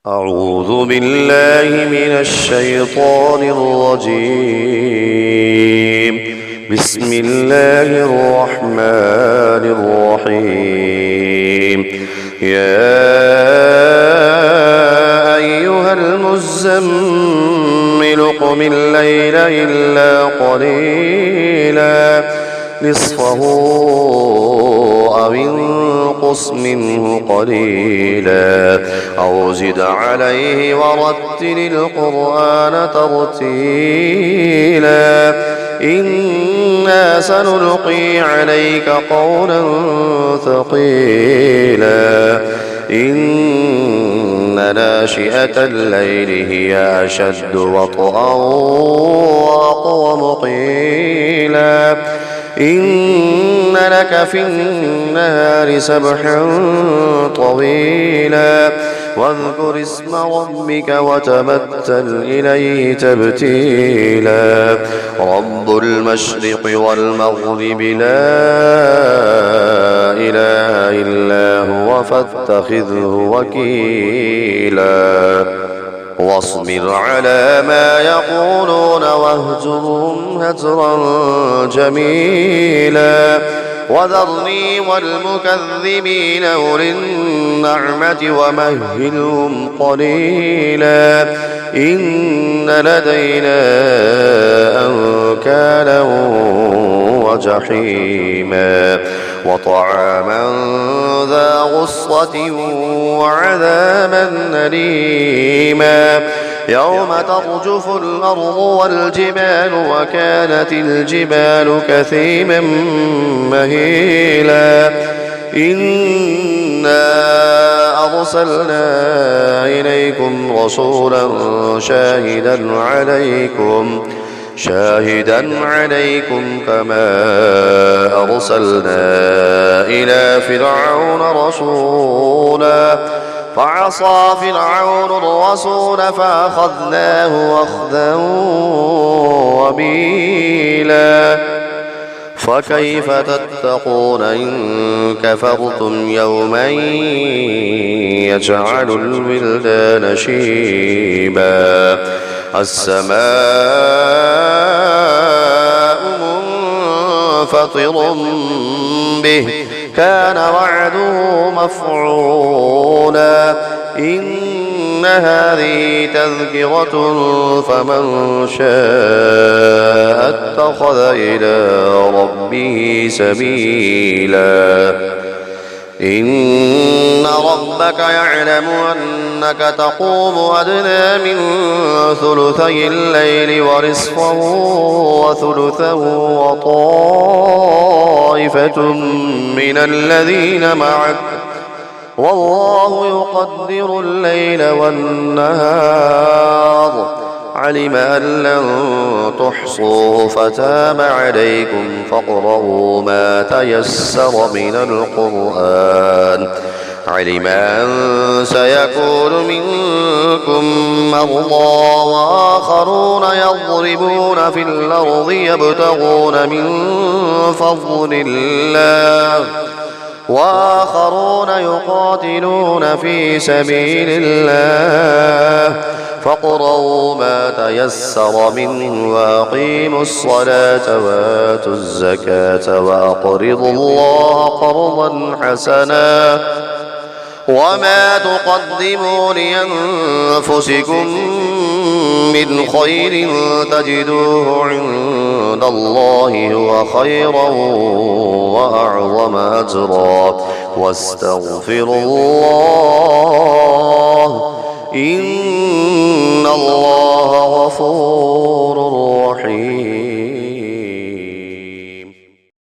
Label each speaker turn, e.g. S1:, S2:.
S1: أعوذ بالله من الشيطان الرجيم. بسم الله الرحمن الرحيم. يا أيها المزمل قم الليل إلا قليلا نصفه أو انقص منه قليلا أو زد عليه ورتل القرآن ترتيلا إنا سنلقي عليك قولا ثقيلا إن ناشئة الليل هي أشد وطئا وأقوم قيلا إن لك في النهار سبحا طويلا واذكر اسم ربك وتبتل إليه تبتيلا رب المشرق والمغرب لا إله إلا هو فاتخذه وكيلا واصبر على ما يقولون واهجرهم هجرا جميلا وذرني والمكذبين أولي النعمة ومهلهم قليلا إن لدينا أنكالا وجحيما وطعاما ذا غصة وعذابا أليما يوم ترجف الأرض والجبال وكانت الجبال كثيما مهيلا إنا أرسلنا إليكم رسولا شاهدا عليكم كما أرسلنا إلى فرعون رسولا فعصى فرعون الرسول فأخذناه أخذا وبيلا فكيف تتقون إن كفرتم يوما يجعل الولدان شيبا السماء منفطر به كان وعده مفعولا إن هذه تذكرة فمن شاء اتخذ إلى ربه سبيلا إن ربك يعلم أنك تقوم أدنى من ثلثي الليل ونصفه وثلثه وطائفة من الذين معك والله يقدر الليل والنهار علم أن لن تحصوا فتاب عليكم فاقرؤوا ما تيسر من القرآن علم أن سيكون منكم مرضى وآخرون يضربون في الأرض يبتغون من فضل الله وآخرون يقاتلون في سبيل الله فاقرؤوا ما تيسر منه وأقيموا الصلاة وآتوا الزكاة وأقرضوا الله قرضا حسنا وما تقدموا لأنفسكم من خير تجدوه عند الله هو خيرا وأعظم أجرا واستغفروا الله إن الله غفور